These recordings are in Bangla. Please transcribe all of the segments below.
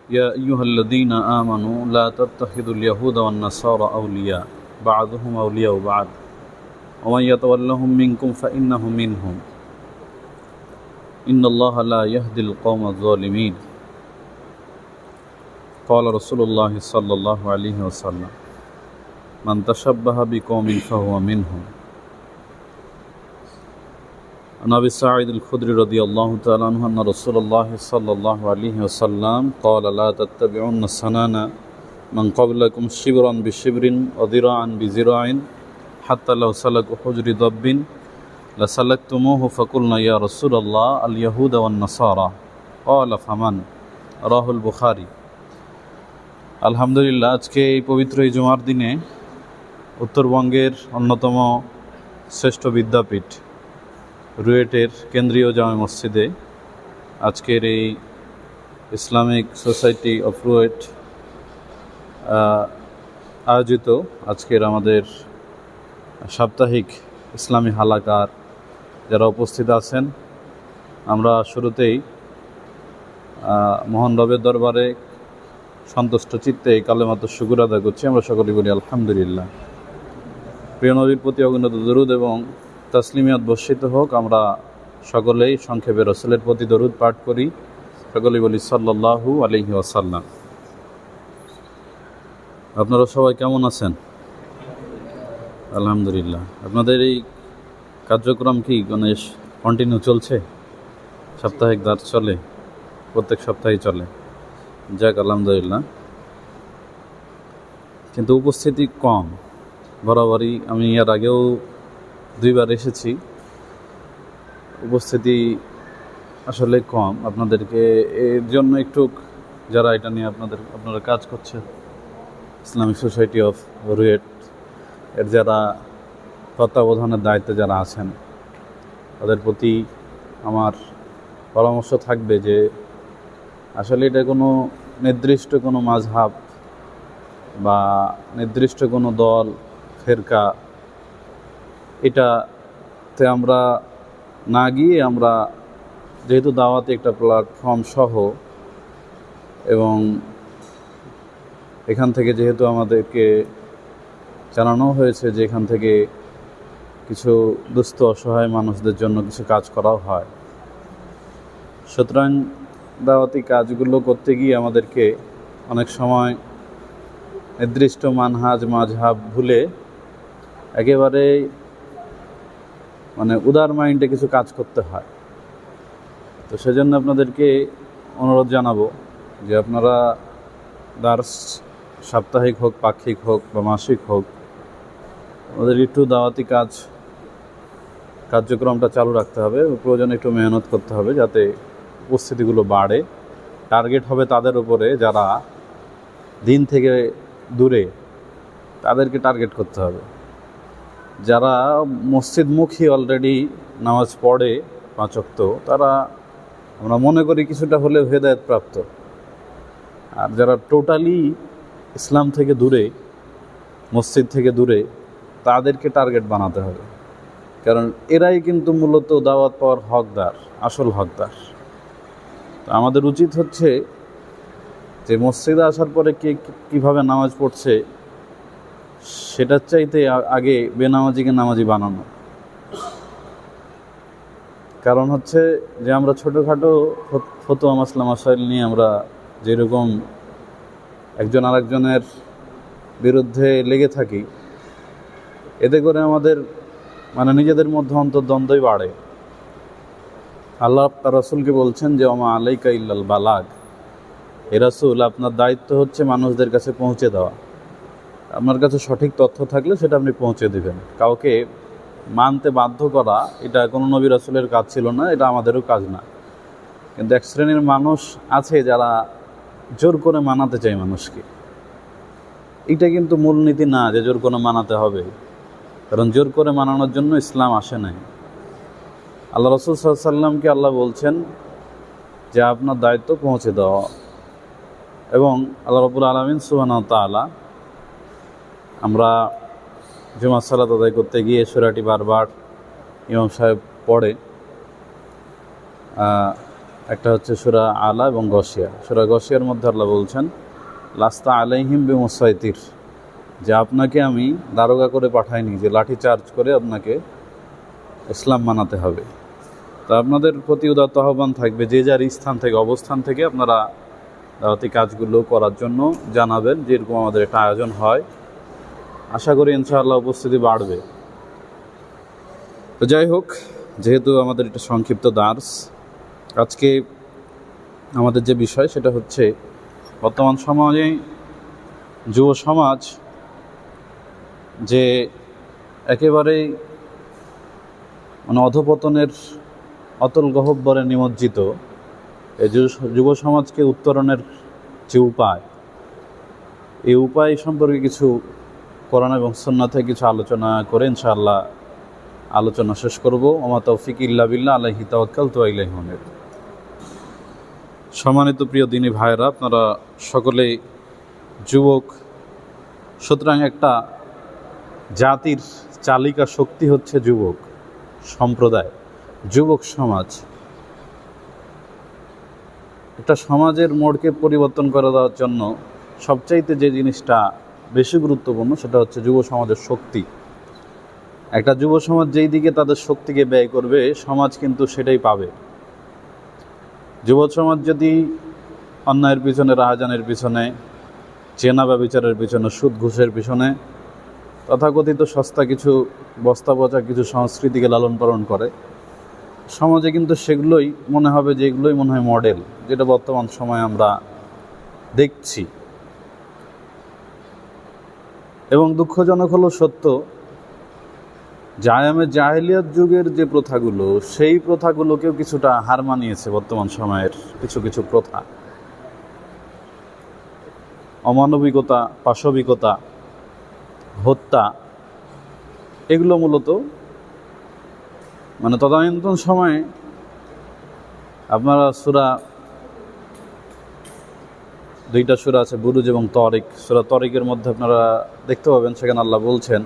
يا أيها الذين آمنوا لا تتخذوا اليهود والنصارى أولياء بعضهم أولياء بعض ومن يتولهم منكم فإنه منهم إن الله لا يهدي القوم الظالمين قال رسول الله صلى الله عليه وسلم من تشبه بقوم فهو منهم عن أبي سعيد الخدري رضي الله تعالى عنه أن رسول الله صلى الله عليه وسلم قال لا تتبعون سنن من قبلكم شبرا بشبر وذراعا بذراع حتى لو سلكوا حجر ضب لسلكتموه فقلنا يا رسول الله اليهود والنصارى قال فمن রাহ বুখারী। আলহামদুলিল্লাহ, আজকে এই পবিত্র এই জুমার দিনে উত্তরবঙ্গের অন্যতম শ্রেষ্ঠ বিদ্যাপীঠ রুয়েটের কেন্দ্রীয় জামে মসজিদে আজকের এই ইসলামিক সোসাইটি অফ রুয়েট আয়োজিত আজকের আমাদের সাপ্তাহিক ইসলামী হালাকার যারা উপস্থিত আছেন, আমরা শুরুতেই মহান রবের দরবারে সন্তুষ্ট চিত্তে কালেমাত শুকর আদায় করছি। আমরা সকলেই বলি আলহামদুলিল্লাহ। প্রিয় নবীর প্রতি অগণিত দরুদ এবং তাসলিমিয়াত বর্ষিত হোক। আমরা সকলেই সংক্ষেপে রাসূলের প্রতি দরুদ পাঠ করি, সকলেই বলি সাল্লাল্লাহু আলাইহি ওয়াসাল্লাম। আপনারা সবাই কেমন আছেন? আলহামদুলিল্লাহ। আপনাদের এই কার্যক্রম কি কন্টিনিউ চলছে? সাপ্তাহিক দার্স চলে? প্রত্যেক সপ্তাহে চলে? যাক, আলহামদুলিল্লাহ। কিন্তু উপস্থিতি কম বরাবরই। আমি এর আগেও 2 বার এসেছি, উপস্থিতি আসলে কম। আপনাদেরকে এর জন্য একটু, যারা এটা নিয়ে আপনারা কাজ করছেন, ইসলামিক সোসাইটি অফ রুয়েট এর যারা তত্ত্বাবধানের দায়িত্বে যারা আছেন, তাদের প্রতি আমার পরামর্শ থাকবে যে আসলে এটা কোনো নির্দিষ্ট কোনো মাযহাব বা নির্দিষ্ট কোনো দল ফেরকা, এটাতে আমরা না গিয়ে, আমরা যেহেতু দাওয়াতে একটা প্ল্যাটফর্ম সহ এবং এখান থেকে যেহেতু আমাদেরকে জানানো হয়েছে যে এখান থেকে কিছু দুস্থ অসহায় মানুষদের জন্য কিছু কাজ করাও হয়, সুতরাং দাওয়াতি কাজগুলো করতে গিয়ে আমাদেরকে অনেক সময় নির্দিষ্ট মাযহাব ভুলে একেবারে উদার মাইন্ডে কিছু কাজ করতে হয়। তো সেজন্য আপনাদেরকে অনুরোধ জানাবো যে আপনারা দার্স সাপ্তাহিক হোক, পাক্ষিক হোক বা মাসিক হোক, আমাদের একটু দাওয়াতি কার্যক্রমটা চালু রাখতে হবে। প্রয়োজনে একটু মেহনত করতে হবে যাতে উপস্থিতিগুলো বাড়ে। টার্গেট হবে তাদের উপরে যারা দিন থেকে দূরে, তাদেরকে টার্গেট করতে হবে। যারা মসজিদমুখী অলরেডি নামাজ পড়ে 5 ওয়াক্ত, তারা আমরা মনে করি কিছুটা হলেও হেদায়েত প্রাপ্ত। আর যারা টোটালি ইসলাম থেকে দূরে, মসজিদ থেকে দূরে, তাদেরকে টার্গেট বানাতে হবে। কারণ এরাই কিন্তু মূলত দাওয়াত পাওয়ার হকদার, আসল হকদার। তো আমাদের উচিত হচ্ছে যে মসজিদে আসার পরে কে কীভাবে নামাজ পড়ছে সেটার চাইতে আগে বেনামাজিকে নামাজি বানানো। কারণ হচ্ছে যে আমরা ছোটোখাটো ফতোয়া মাসলা মাসাইল নিয়ে আমরা যেরকম একজন আরেকজনের বিরুদ্ধে লেগে থাকি, এতে করে আমাদের নিজেদের মধ্যে অন্তর্দ্বন্দ্বই বাড়ে। আল্লাহ তার রাসূলকে বলছেন যে ওমা আলাইকা ইল্লাল বালাগ, হে রাসূল, আপনার দায়িত্ব হচ্ছে মানুষদের কাছে পৌঁছে দেওয়া। আপনার কাছে সঠিক তথ্য থাকলে সেটা আপনি পৌঁছে দেবেন। কাউকে মানতে বাধ্য করা এটা কোনো নবী রাসূলের কাজ ছিল না, এটা আমাদেরও কাজ না। কিন্তু এক শ্রেণীর মানুষ আছে যারা জোর করে মানাতে চায় মানুষকে। এটা কিন্তু মূলনীতি না যে জোর করে মানাতে হবে, কারণ জোর করে মানানোর জন্য ইসলাম আসে নাই। আল্লাহ রাসূল সাল্লাল্লাহু আলাইহি ওয়াসাল্লামকে আল্লাহ বলছেন যে আপনার দায়িত্ব পৌঁছে দেওয়া। এবং আল্লাহ রাব্বুল আলামিন সুবহানাহু ওয়া তাআলা, আমরা জুমার সালাত আদায় করতে গিয়ে সূরাটি বারবার ইমাম সাহেব পড়ে, একটা হচ্ছে সূরা আলা এবং গশিয়া। সূরা গশিয়ার মধ্যে আল্লাহ বলছেন, লাস্তা আলাইহিম বিমুসাইতির, যে আপনাকে আমি দারোগা করে পাঠাইনি, যে লাঠি চার্জ করে আপনাকে ইসলাম মানাতে হবে। তো আপনাদের প্রতি উদাত্ত আহ্বান থাকবে, যে যার স্থান থেকে, অবস্থান থেকে আপনারা দাওয়াতি কাজগুলো করার জন্য জানাবেন। যেরকম আমাদের একটা আয়োজন হয়, আশা করি ইনশাআল্লাহ উপস্থিতি বাড়বে। তো যাই হোক, যেহেতু আমাদের এটা সংক্ষিপ্ত দার্স, আজকে আমাদের যে বিষয় সেটা হচ্ছে বর্তমান সমাজে যুব সমাজ যে একেবারেই অধপতনের অতল গহ্বরে নিমজ্জিত, এই যুব সমাজকে উত্তরণের যে উপায়, এই উপায় সম্পর্কে কিছু কোরআন এবং সুন্নাতে কিছু আলোচনা করে ইনশাআল্লাহ আলোচনা শেষ করব। ওমা তৌফিক ইল্লা বিল্লাহ, আলাইহি তাওয়াক্কালতু ওয়া ইলাইহি উনীব। সম্মানিত প্রিয় দিনী ভাইরা, আপনারা সকলেই যুবক, সুতরাং একটা জাতির চালিকা শক্তি হচ্ছে যুবক সম্প্রদায়, যুবক সমাজ। একটা সমাজের মোড়কে পরিবর্তন করে দেওয়ার জন্য সবচাইতে যে জিনিসটা বেশি গুরুত্বপূর্ণ সেটা হচ্ছে যুব সমাজের শক্তি। একটা যুব সমাজ যেই দিকে তাদের শক্তিকে ব্যয় করবে, সমাজ কিন্তু সেটাই পাবে। যুব সমাজ যদি অন্যায়ের পিছনে, রাহাজানের পিছনে, চেনা ব্যভিচারের পিছনে, সুদ ঘুষের পিছনে, তথাকথিত সস্তা কিছু বস্তা পচা কিছু সংস্কৃতিকে লালন পালন করে, সমাজে কিন্তু সেগুলোই মনে হবে যে এগুলোই মনে হয় মডেল, যেটা বর্তমান সময়ে আমরা দেখছি। এবং দুঃখজনক হলো সত্য, আয়ামে জাহেলিয়াত যুগের যে প্রথাগুলো, সেই প্রথাগুলোকেও কিছুটা হার মানিয়েছে বর্তমান সময়ের কিছু কিছু প্রথা। অমানবিকতা, পাশবিকতা, হত্যা, এগুলো মূলত তদানীন্তন সময়ে আপনারা দুইটা সূরা আছে, বুরুজ এবং তরিক। সূরা তরিকের মধ্যে আপনারা দেখতে পাবেন, সেখানে আল্লাহ বলছেন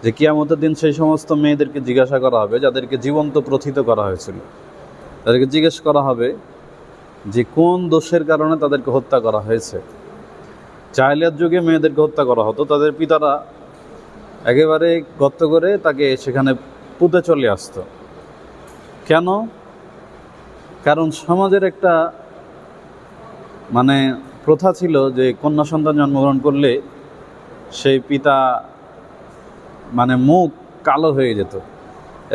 যে কিয়ামতের দিন সেই সমস্ত মেয়েদেরকে জিজ্ঞাসা করা হবে যাদেরকে জীবন্ত প্রথিত করা হয়েছিল। তাদেরকে জিজ্ঞেস করা হবে যে কোন দোষের কারণে তাদেরকে হত্যা করা হয়েছে। জাহেলিয়াত যুগে মেয়েদেরকে হত্যা করা হতো, তাদের পিতারা একেবারে গর্ত করে তাকে সেখানে পুঁতে চলে আসতো। কেন? কারণ সমাজের একটা প্রথা ছিল যে কন্যা সন্তান জন্মগ্রহণ করলে সেই পিতা মুখ কালো হয়ে যেত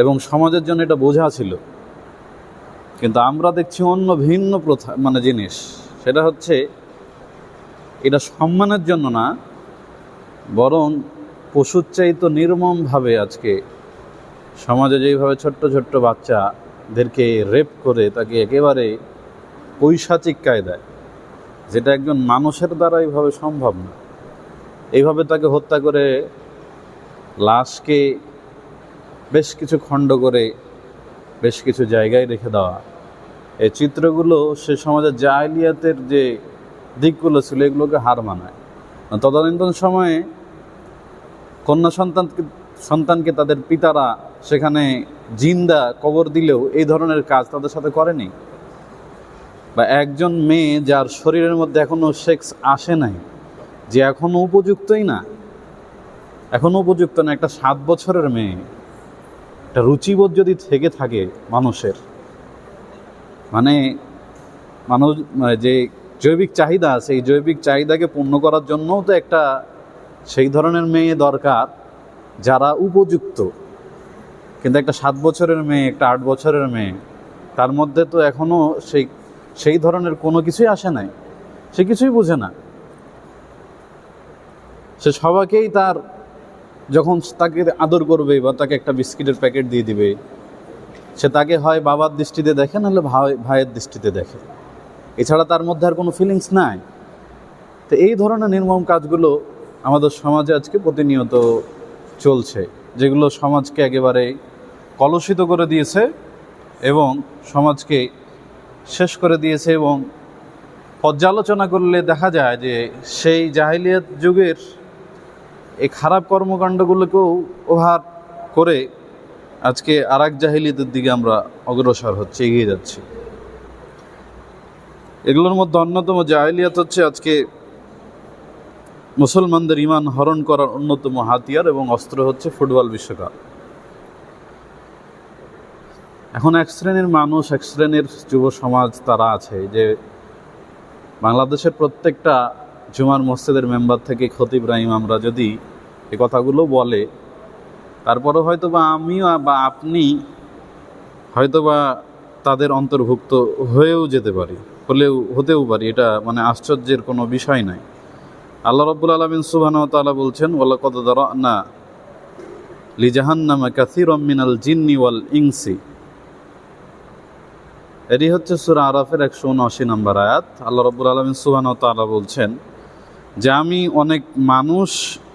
এবং সমাজের জন্য এটা বোঝা ছিল। কিন্তু আমরা দেখছি অন্য ভিন্ন প্রথা জিনিস, সেটা হচ্ছে এটা সম্মানের জন্য না, বরং পশুর চাইতে নির্মমভাবে আজকে সমাজে যেইভাবে ছোট্ট ছোট্ট বাচ্চাদেরকে রেপ করে তাকে একেবারে পৈশাচিক কায়দায়, যেটা একজন মানুষের দ্বারা এইভাবে সম্ভব না, এইভাবে তাকে হত্যা করে লাশকে বেশ কিছু খণ্ড করে বেশ কিছু জায়গায় রেখে দেওয়া, এই চিত্রগুলো সে সমাজের জাহেলিয়াতের যে দিকগুলো ছিল এগুলোকে হার মানায়। তদানীন্তন সময়ে কন্যা সন্তানকে তাদের পিতারা সেখানে জিন্দা কবর দিলেও এই ধরনের কাজ তাদের সাথে করেনি। বা একজন মেয়ে যার শরীরের মধ্যে এখনও সেক্স আসে নাই, যে এখনও উপযুক্তই না, এখনও উপযুক্ত না, একটা 7 বছরের মেয়ে, একটা রুচিবোধ যদি থেকে থাকে মানুষের, মানুষ যে জৈবিক চাহিদা আছে, এই জৈবিক চাহিদাকে পূর্ণ করার জন্যও তো একটা সেই ধরনের মেয়ে দরকার যারা উপযুক্ত। কিন্তু একটা 7 বছরের মেয়ে, একটা 8 বছরের মেয়ে, তার মধ্যে তো এখনও সেই ধরনের কোনো কিছুই আসে নাই, সে কিছুই বোঝে না। সে সবাইকেই যখন তাকে আদর করবে বা তাকে একটা বিস্কিটের প্যাকেট দিয়ে দিবে, সে তাকে হয় বাবার দৃষ্টিতে দেখে, নাহলে ভাইয়ের দৃষ্টিতে দেখে, এছাড়া তার মধ্যে আর কোনো ফিলিংস নাই। তো এই ধরনের নির্মম কাজগুলো আমাদের সমাজে আজকে প্রতিনিয়ত চলছে, যেগুলো সমাজকে একেবারে কলুষিত করে দিয়েছে এবং সমাজকে শেষ করে দিয়েছে। এবং পর্যালোচনা করলে দেখা যায় যে সেই জাহেলিয়াত যুগের এই খারাপ কর্মকাণ্ডগুলোকেও ওভার করে আজকে আর এক জাহেলিয়াতের দিকে আমরা অগ্রসর হচ্ছে, এগিয়ে যাচ্ছি। এগুলোর মধ্যে অন্যতম জাহেলিয়াত হচ্ছে আজকে মুসলমানদের ঈমান হরণ করার অন্যতম হাতিয়ার এবং অস্ত্র হচ্ছে ফুটবল বিশ্বকাপ। এখন এক শ্রেণীর মানুষ, এক শ্রেণীর যুব সমাজ তারা আছে যে বাংলাদেশের প্রত্যেকটা জুমার মসজিদের মেম্বার থেকে খতিব ইমামরা যদি এই কথাগুলো বলে, তারপরে হয়তো বা আমিও বা আপনি হয়তো বা তাদের অন্তর্ভুক্ত হয়েও যেতে পারি, হতেও পারি। এটা মানে আশ্চর্যের কোনো বিষয় নাই। আল্লাহ রাব্বুল আলামিন সুবহানাহু ওয়া তাআলা বলছেন, ওয়ালাকাদ যারানা লিজাহান্নামা কাসীরাম মিনাল জিন্নি ওয়াল ইনসি। এটি হচ্ছে সূরা আরাফের 179 নম্বর আয়াত। আল্লাহ রাব্বুল আলামিন সুবহানাহু ওয়া তাআলা বলছেন যে আমি অনেক মানুষ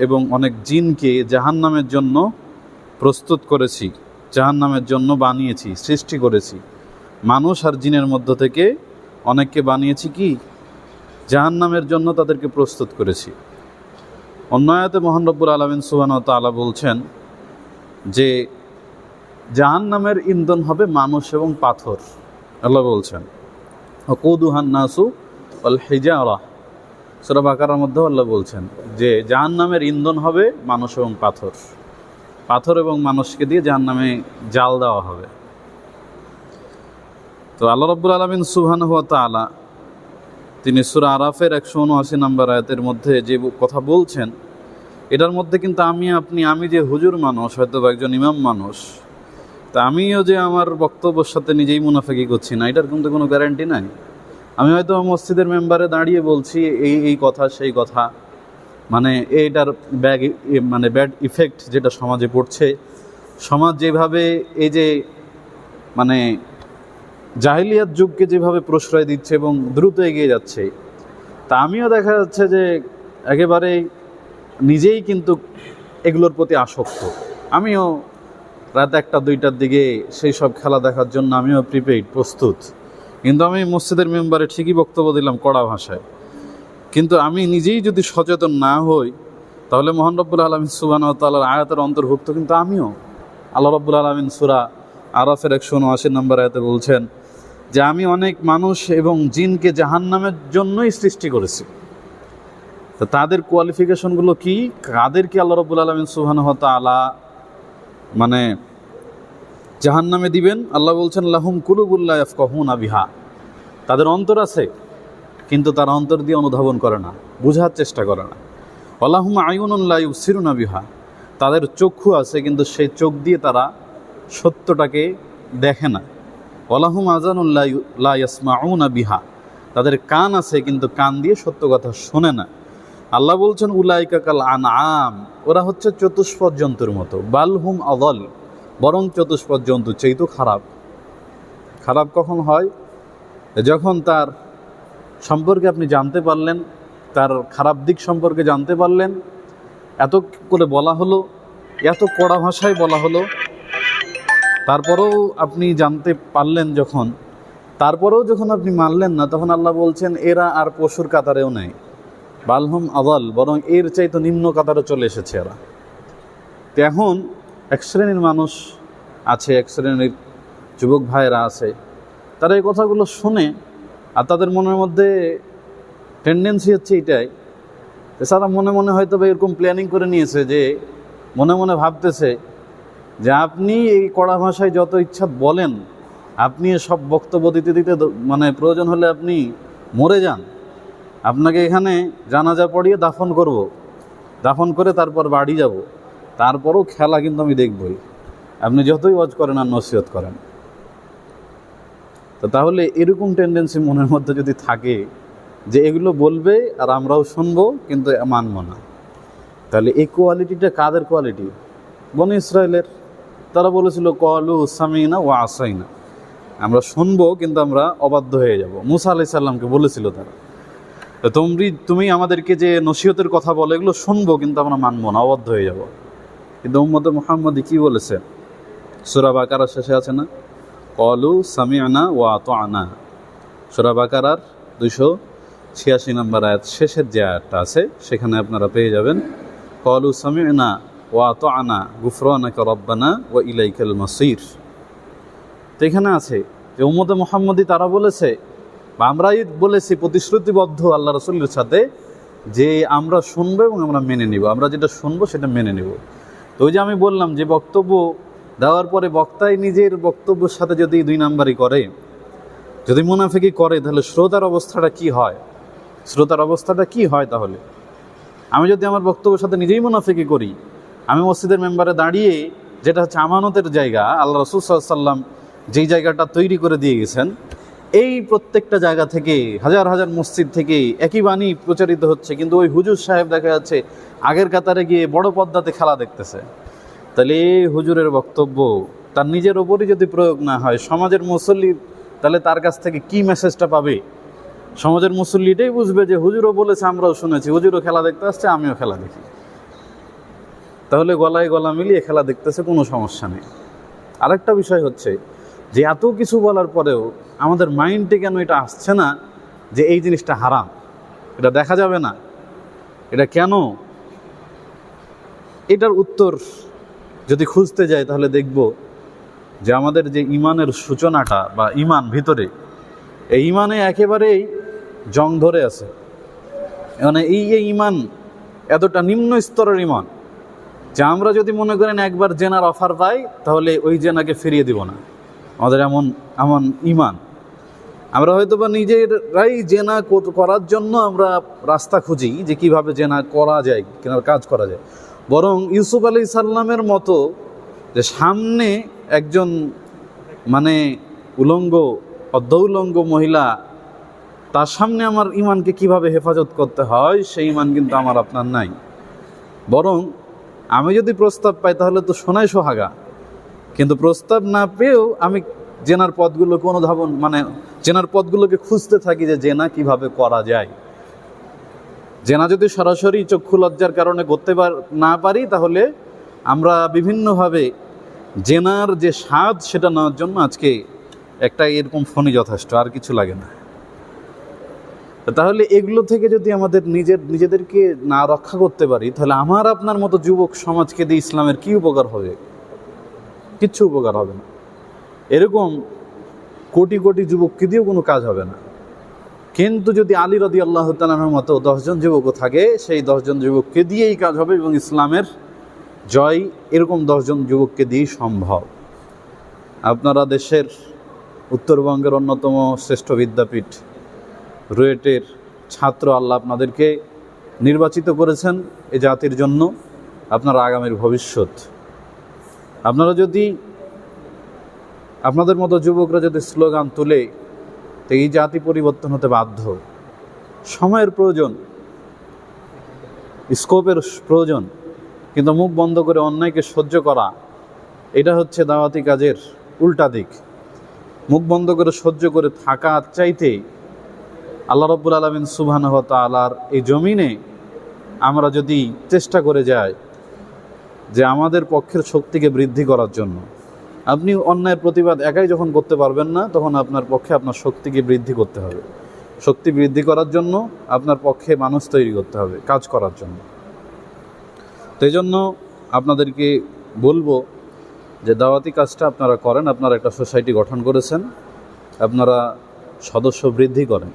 এবং অনেক জিনকে জাহান্নামের জন্য প্রস্তুত করেছি, জাহান্নামের জন্য বানিয়েছি, সৃষ্টি করেছি। মানুষ আর জিনের মধ্য থেকে অনেককে বানিয়েছি কি জাহান্নামের জন্য, তাদেরকে প্রস্তুত করেছি। অন্য আয়াতে মহান রব্বুল আলামিন সুবহানাহু ওয়া তাআলা বলছেন যে জাহান্নামের ইন্ধন হবে মানুষ এবং পাথর। আল্লাহ বলছেন ওয়াকুদুহান নাসু ওয়াল হিজারা। সূরা বাকারার মধ্যে আল্লাহ বলছেন যে জাহান্নামের ইন্ধন হবে মানুষ এবং পাথর, পাথর এবং মানুষকে দিয়ে জাহান্নামে জাল দেওয়া হবে। তো আল্লাহ রাব্বুল আলামিন সুবহানাহু ওয়া তাআলা তিনি সূরা আরাফের 179 নম্বর আয়াতের মধ্যে যে কথা বলছেন, এটার মধ্যে কিন্তু আমি যে হুজুর মানুষ, হয়তো একজন ইমাম মানুষ, তা আমিও যে আমার বক্তব্যের সাথে নিজেই মুনাফিকি করছি না, এটার কিন্তু কোনো গ্যারান্টি নাই। আমি হয়তো মসজিদের মেম্বারে দাঁড়িয়ে বলছি এই কথা সেই কথা, মানে এইটার ব্যাড ইফেক্ট যেটা সমাজে পড়ছে, সমাজ যেভাবে এই যে মানে জাহিলিয়াত যুগকে যেভাবে প্রশ্রয় দিচ্ছে এবং দ্রুত এগিয়ে যাচ্ছে, তা আমিও দেখা যাচ্ছে যে একেবারে নিজেই কিন্তু এগুলোর প্রতি আসক্ত। আমিও রাত 1টা-2টার দিকে সেই সব খেলা দেখার জন্য আমিও প্রস্তুত। কিন্তু আমি মসজিদের মেম্বারে ঠিকই বক্তব্য দিলাম কড়া ভাষায়, কিন্তু আমি নিজেই যদি সচেতন না হই, তাহলে মহান রব্বুল আলামিন সুবহানাহু ওয়া তাআলার আয়াতের অন্তর্ভুক্ত কিন্তু আমিও। আল্লাহ রাব্বুল আলামিন সূরা আরাফের 179 নম্বর আয়াতে বলছেন যে আমি অনেক মানুষ এবং জিনকে জাহান্নামের জন্যই সৃষ্টি করেছি। তো তাদের কোয়ালিফিকেশনগুলো কি, কাদেরকে আল্লাহ রাব্বুল আলামিন সুবহানাহু ওয়া তাআলা মানে জাহান্নামে দিবেন? আল্লাহ বলছেন লাহুম কুলুবুল লা ইয়াফকাহুনা বিহা। তাদের অন্তর আছে কিন্তু তারা অন্তর দিয়ে অনুধাবন করে না, বোঝার চেষ্টা করে না। ওয়ালাহুম আয়ুনুন লা ইউবসিরুনা বিহা। তাদের চক্ষু আছে কিন্তু সেই চোখ দিয়ে তারা সত্যটাকে দেখে না। ওয়ালাহুম আযানুন লা ইয়াসমাউনা বিহা। তাদের কান আছে কিন্তু কান দিয়ে সত্য কথা শোনে না। আল্লাহ বলছেন উলাইকা কাল আনআম। ওরা হচ্ছে চতুষ্পদ জন্তুর মতো। বালহুম আযাল। বরং চতুষ্পদ জন্তু চেয়েও খারাপ। খারাপ কখন হয়? যখন তার সম্পর্কে আপনি জানতে পারলেন, তার খারাপ দিক সম্পর্কে জানতে পারলেন, এত করে বলা হলো, এত কড়া ভাষায় বলা হলো, তারপরেও আপনি জানতে পারলেন যখন, তারপরেও যখন আপনি মানলেন না, তখন আল্লাহ বলছেন এরা আর পশুর কাতারেও নেই। বালহুম আযাল। বরং এর চাইতে নিম্ন কাতারে চলে এসেছে এরা। তো এখন এক শ্রেণীর মানুষ আছে, এক শ্রেণীর যুবক ভাইয়েরা আছে, তারা এই কথাগুলো শুনে আর তাদের মনের মধ্যে টেন্ডেন্সি হচ্ছে এটাই, তারা মনে মনে হয়তো বা এরকম প্ল্যানিং করে নিয়েছে যে মনে মনে ভাবতেছে যে আপনি এই কড়া ভাষায় যত ইচ্ছা বলেন, আপনি সব বক্তব্য দিতে দিতে মানে প্রয়োজন হলে আপনি মরে যান, আপনাকে এখানে জানাজা পড়িয়ে দাফন করব, দাফন করে তারপর বাড়ি যাব, তারপরও খেলা কিন্তু আমি দেখবই, আপনি যতই ওয়াজ করেন আর নসিহত করেন। তো তাহলে এরকম টেন্ডেন্সি মনের মধ্যে যদি থাকে যে এগুলো বলবে আর আমরাও শুনবো কিন্তু মানব না, তাহলে এই কোয়ালিটিটা কাদের কোয়ালিটি? বনি ইসরায়েলের। তারা বলেছিল ক্বালু সামিনা ওয়া আসাইনা, আমরা শুনবো কিন্তু আমরা অবাধ্য হয়ে যাব। মুসা আলাইহিস সালামকে বলেছিল তারা, তুমি আমাদেরকে যে নসিহতের কথা বলে এগুলো শুনবো কিন্তু আমরা মানবো না, অবাধ্য হয়ে যাব। কিন্তু উম্মতে মুহাম্মদী কি বলেছে? সূরা বাকারার শেষে আছে না, ক্বালু সামি'না ওয়া আতা'না। সূরা বাকারার 286 নম্বর আয়াত শেষের যে আয়াতটা আছে সেখানে আপনারা পেয়ে যাবেন ক্বালু সামি'না ওয়া আতা'না গুফরানাকা রাব্বানা ওয়া ইলাইকাল মাসির। তো এখানে আছে যে উম্মতে মুহাম্মদী তারা বলেছে বা আমরাই বলেছি প্রতিশ্রুতিবদ্ধ আল্লাহ রসুলের সাথে যে আমরা শুনবো এবং আমরা মেনে নিব, আমরা যেটা শুনবো সেটা মেনে নেব। তো ওই যে আমি বললাম যে বক্তব্য দেওয়ার পরে বক্তাই নিজের বক্তব্যের সাথে যদি 2 নাম্বারই করে, যদি মুনাফিকি করে, তাহলে শ্রোতার অবস্থাটা কি হয়? শ্রোতার অবস্থাটা কি হয়? তাহলে আমি যদি আমার বক্তব্যের সাথে নিজেই মুনাফিকি করি, আমি মসজিদের মেম্বারে দাঁড়িয়ে, যেটা হচ্ছে আমানতের জায়গা, আল্লাহ রাসূল সাল্লাল্লাহু আলাইহি সাল্লাম যেই জায়গাটা তৈরি করে দিয়ে গেছেন, এই প্রত্যেকটা জায়গা থেকে হাজার হাজার মসজিদ থেকে একই বাণী প্রচারিত হচ্ছে, কিন্তু ওই হুজুর সাহেব দেখা যাচ্ছে আগের কাতারে গিয়ে বড় পর্দাতে খেলা দেখতেছে। তাহলে এই হুজুরের বক্তব্য তার নিজের ওপরই যদি প্রয়োগ না হয়, সমাজের মুসল্লি তাহলে তার কাছ থেকে কি মেসেজটা পাবে? সমাজের মুসল্লিটাই বুঝবে যে হুজুরও বলেছে, আমরাও শুনেছি, হুজুরও খেলা দেখতে আসছে, আমিও খেলা দেখি। তাহলে গলায় গলা মিলিয়ে খেলা দেখতেছে, কোনো সমস্যা নেই। আরেকটা বিষয় হচ্ছে যে এত কিছু বলার পরেও আমাদের মাইন্ডে কেন এটা আসছে না যে এই জিনিসটা হারাম, এটা দেখা যাবে না, এটা কেন? এটার উত্তর যদি খুঁজতে যাই তাহলে দেখব যে আমাদের যে ইমানের সূচনাটা বা ইমান ভিতরে, এই ইমানে একেবারেই জং ধরে আছে। মানে এই ইমান এতটা নিম্ন স্তরের ইমান যে আমরা যদি মনে করেন একবার জেনার অফার পাই তাহলে ওই জেনাকে ফিরিয়ে দিব না। আমাদের এমন এমন ইমান, আমরা হয়তো বা নিজেরাই জেনা করার জন্য আমরা রাস্তা খুঁজি যে কিভাবে জেনা করা যায়, কেনার কাজ করা যায়। বরং ইউসুফ আলাইহিস সালামের মতো যে সামনে একজন মানে অর্ধউলঙ্গ মহিলা, তার সামনে আমার ইমানকে কিভাবে হেফাজত করতে হয় সেই ইমান কিন্তু আমার আপনার নাই। বরং আমি যদি প্রস্তাব পাই তাহলে তো সোনায় সোহাগা, কিন্তু প্রস্তাব না পেয়েও আমি জেনার পথগুলোকে অনুধাবন জেনার পথগুলোকে খুঁজতে থাকি যে জেনা কিভাবে করা যায়। জেনা যদি সরাসরি চক্ষু লজ্জার কারণে করতে না পারি, তাহলে আমরা বিভিন্নভাবে জেনার যে স্বাদ সেটা নেওয়ার জন্য আজকে একটা এরকম ফোনই যথেষ্ট, আর কিছু লাগে না। তাহলে এগুলো থেকে যদি আমাদের নিজেদেরকে না রক্ষা করতে পারি, তাহলে আমার আপনার মতো যুবক সমাজকে দিয়ে ইসলামের কি উপকার হবে? কিচ্ছু উপকার হবে না। এরকম কোটি কোটি যুবককে দিয়েও কোনো কাজ হবে না। কিন্তু যদি আলী রাদিয়াল্লাহু তাআলার মতো 10 জন যুবকও থাকে, সেই 10 জন যুবককে দিয়েই কাজ হবে এবং ইসলামের জয় এরকম 10 জন যুবককে দিয়েই সম্ভব। আপনারা দেশের উত্তরবঙ্গের অন্যতম শ্রেষ্ঠ বিদ্যাপীঠ রুয়েটের ছাত্র, আল্লাহ আপনাদেরকে নির্বাচিত করেছেন এই জাতির জন্য, আপনারা আগামীর ভবিষ্যৎ। আপনারা যদি আপনাদের মতো যুবকরা যদি স্লোগান তুলে, তো এই জাতি পরিবর্তন হতে বাধ্য। সময়ের প্রয়োজন, স্কোপের প্রয়োজন, কিন্তু মুখ বন্ধ করে অন্যায়কে সহ্য করা, এটা হচ্ছে দাওয়াতি কাজের উল্টা দিক। মুখ বন্ধ করে সহ্য করে থাকা চাইতে আল্লাহ রাব্বুল আলামিন সুবহানাহু ওয়া তাআলার এই জমিনে আমরা যদি চেষ্টা করে যাই যে আমাদের পক্ষের শক্তিকে বৃদ্ধি করার জন্য, আপনি অন্যায়ের প্রতিবাদ একাই যখন করতে পারবেন না, তখন আপনার পক্ষে আপনার শক্তিকে বৃদ্ধি করতে হবে। শক্তি বৃদ্ধি করার জন্য আপনার পক্ষে মানুষ তৈরি করতে হবে কাজ করার জন্য। তো এই জন্য আপনাদেরকে বলবো যে দাওয়াতি কাজটা আপনারা করেন। আপনারা একটা সোসাইটি গঠন করেছেন, আপনারা সদস্য বৃদ্ধি করেন।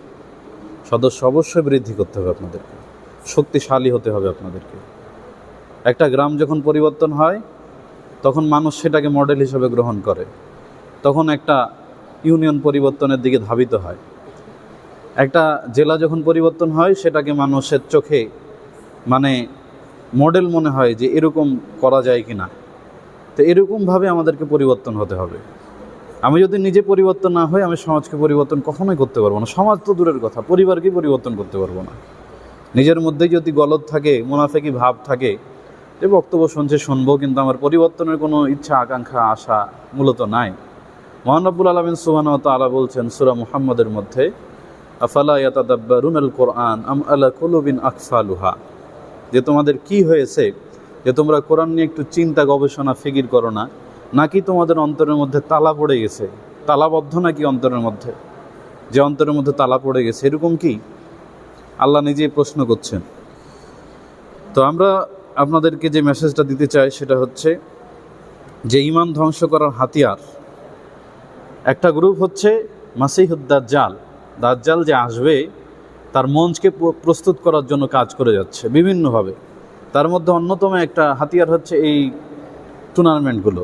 সদস্য অবশ্যই বৃদ্ধি করতে হবে আপনাদেরকে, শক্তিশালী হতে হবে আপনাদেরকে। একটা গ্রাম যখন পরিবর্তন হয় তখন মানুষ সেটাকে মডেল হিসেবে গ্রহণ করে, তখন একটা ইউনিয়ন পরিবর্তনের দিকে ধাবিত হয়। একটা জেলা যখন পরিবর্তন হয় সেটাকে মানুষের চোখে মডেল মনে হয় যে এরকম করা যায় কি না। তো এরকমভাবে আমাদেরকে পরিবর্তন হতে হবে। আমি যদি নিজে পরিবর্তন না হই, আমি সমাজকে পরিবর্তন কখনোই করতে পারবো না। সমাজ তো দূরের কথা, পরিবারকেই পরিবর্তন করতে পারবো না। নিজের মধ্যেই যদি গলদ থাকে, মুনাফিকি ভাব থাকে, যে বক্তব্য শুনবো, কিন্তু আমার পরিবর্তনের কোনো ইচ্ছা আকাঙ্ক্ষা আশা মূলত নাই। মহান রব্বুল আলামিন সুবহানাহু ওয়া তাআলা বলছেন সূরা মুহাম্মাদের মধ্যে, আফালা ইয়াতাদাব্বারুনাল কুরআন আম আলা কুলুবিন আকফালুহা, যে তোমাদের কি হয়েছে যে তোমরা কোরআন নিয়ে একটু চিন্তা গবেষণা ফিকির করো না, নাকি তোমাদের অন্তরের মধ্যে তালা পড়ে গেছে? তালাবদ্ধ নাকি অন্তরের মধ্যে? যে অন্তরের মধ্যে তালা পড়ে গেছে, এরকম কি? আল্লাহ নিজেই প্রশ্ন করছেন। তো আমরা আপনাদেরকে যে মেসেজটা দিতে চাই সেটা হচ্ছে যে ঈমান ধ্বংস করার হাতিয়ার একটা গ্রুপ হচ্ছে মাসিহুদ দাজ্জাল, দাজ্জাল যে আসবে তার মঞ্চকে প্রস্তুত করার জন্য কাজ করে যাচ্ছে বিভিন্নভাবে। তার মধ্যে অন্যতম একটা হাতিয়ার হচ্ছে এই টুর্নামেন্টগুলো।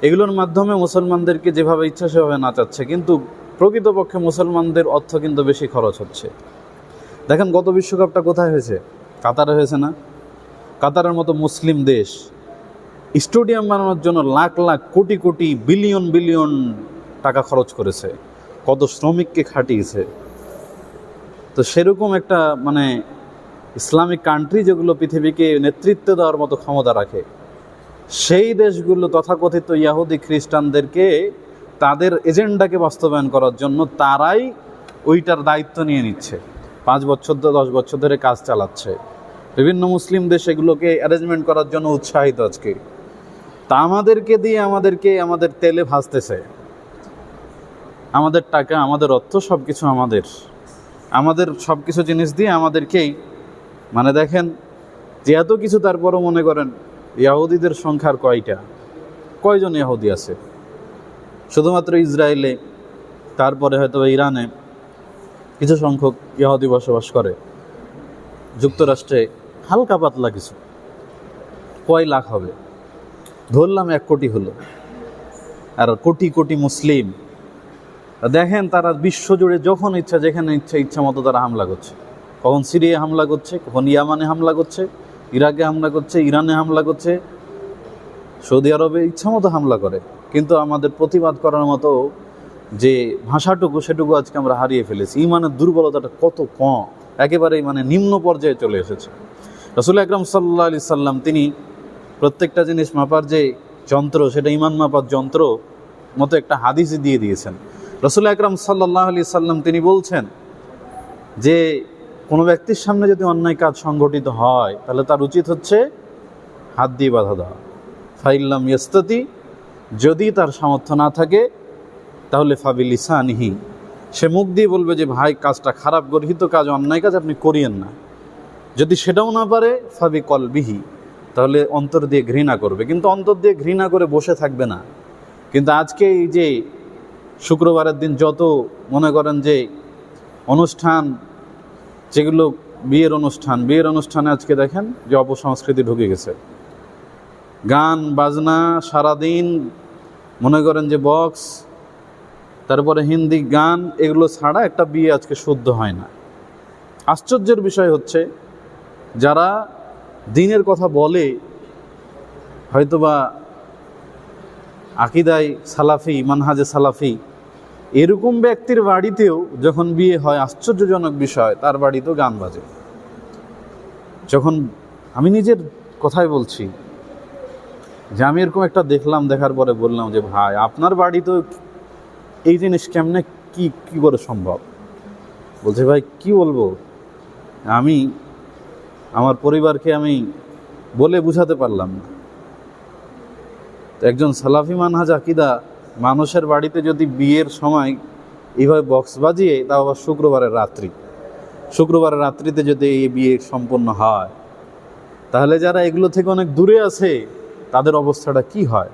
এগুলোর মাধ্যমে মুসলমানদেরকে যেভাবে ইচ্ছা সেভাবে নাচাচ্ছে, কিন্তু প্রকৃতপক্ষে মুসলমানদের অর্থ কিন্তু বেশি খরচ হচ্ছে। দেখেন গত বিশ্বকাপটা কোথায় হয়েছে? কাতারে হয়েছে না? কাতারের মতো মুসলিম দেশ স্টেডিয়াম বানানোর জন্য লাখ লাখ কোটি কোটি বিলিয়ন বিলিয়ন টাকা খরচ করেছে, কত শ্রমিককে খাটিয়েছে। তো সেরকম একটা মানে ইসলামিক কান্ট্রি যেগুলো পৃথিবীকে নেতৃত্ব দেওয়ার মতো ক্ষমতা রাখে, সেই দেশগুলো তথাকথিত ইয়াহুদি খ্রিস্টানদেরকে তাদের এজেন্ডাকে বাস্তবায়ন করার জন্য তারাই ওইটার দায়িত্ব নিয়ে নিচ্ছে। 5 বছর 10 বছর ধরে কাজ চালাচ্ছে। বিভিন্ন মুসলিম দেশ এগুলোকে অ্যারেঞ্জমেন্ট করার জন্য উৎসাহিত আজকে। তা আমাদেরকে দিয়ে আমাদের তেলে ভাজতেছে, আমাদের টাকা, আমাদের অর্থ, সব কিছু আমাদের সব কিছু জিনিস দিয়ে আমাদেরকেই মানে দেখেন যে এত কিছু, তারপরও মনে করেন ইহুদিদের সংখ্যার কয়জন ইহুদি আছে? শুধুমাত্র ইসরায়েলে, তারপরে হয়তো ইরানে কিছু সংখ্যক ইহুদি বসবাস করে, যুক্তরাষ্ট্রে হালকা পাতলা কিছু, কয় লাখ হবে? ধরলাম 1 কোটি হলো, আর কোটি কোটি মুসলিম। দেখেন তারা বিশ্বজুড়ে যখন ইচ্ছা, যেখানে ইচ্ছা মতো তারা হামলা করছে। কখন সিরিয়া হামলা করছে, কখন ইয়ামানে হামলা করছে, ইরাকে হামলা করছে, ইরানে হামলা করছে, সৌদি আরবে ইচ্ছা মতো হামলা করে। কিন্তু আমাদের প্রতিবাদ করার মতো যে ভাষাটুকু, সেটুকু আজকে আমরা হারিয়ে ফেলেছি। ইমানের দুর্বলতাটা কত কম, একেবারেই মানে নিম্ন পর্যায়ে চলে এসেছে। রাসূল আকরাম সাল্লাল্লাহু আলাইহি সাল্লাম তিনি প্রত্যেকটা জিনিস মাপার যে যন্ত্র, সেটা ইমান মাপার যন্ত্র মতো একটা হাদিস দিয়ে দিয়েছেন। রাসূল আকরাম সাল্লাল্লাহু আলাইহি সাল্লাম তিনি বলছেন যে কোনো ব্যক্তির সামনে যদি অন্যায় কাজ সংগঠিত হয়, তাহলে তার উচিত হচ্ছে হাত দিয়ে বাধা দেওয়া। ফাইল্লাম ইয়াস্তাতি, যদি তার সামর্থ্য না থাকে তাহলে ফাবিলিসানিহি, সে মুখ দিয়ে বলবে যে ভাই কাজটা খারাপ, গর্হিত কাজ, অন্যায় কাজ আপনি করিয়েন না। যদি সেটাও না পারে ফাবি কলবিহি, তাহলে অন্তর দিয়ে ঘৃণা করবে। কিন্তু অন্তর দিয়ে ঘৃণা করে বসে থাকবে না। কিন্তু আজকে এই যে শুক্রবারের দিন যত মনে করেন যে অনুষ্ঠান, যেগুলো বিয়ের অনুষ্ঠানে আজকে দেখেন যে অপসংস্কৃতি ঢুকে গেছে। গান বাজনা সারাদিন, মনে করেন যে বক্স, তারপরে হিন্দি গান, এগুলো ছাড়া একটা বিয়ে আজকে শুদ্ধ হয় না। আশ্চর্যের বিষয় হচ্ছে যারা দ্বীনের কথা বলে, হয়তোবা আকিদায় সালাফি, মানহাজে সালাফি, এরকম ব্যক্তির বাড়িতেও যখন বিয়ে হয়, আশ্চর্যজনক বিষয়, তার বাড়িতেও গান বাজে। যখন আমি নিজের কথাই বলছি যে আমি এরকম একটা দেখলাম, দেখার পরে বললাম যে ভাই আপনার বাড়িতেও এই জিনিস কেমনে কি করে সম্ভব? বলছে ভাই কি বলবো, আমি আমার পরিবারকে আমি বলে বুঝাতে পারলাম না। একজন সালাফি মানহাজ আকীদা মানুষের বাড়িতে যদি বিয়ের সময় এইভাবে বক্স বাজিয়ে, তাও আবার শুক্রবারের রাত্রিতে যদি এই বিয়ে সম্পন্ন হয়, তাহলে যারা এগুলো থেকে অনেক দূরে আছে তাদের অবস্থাটা কি হয়?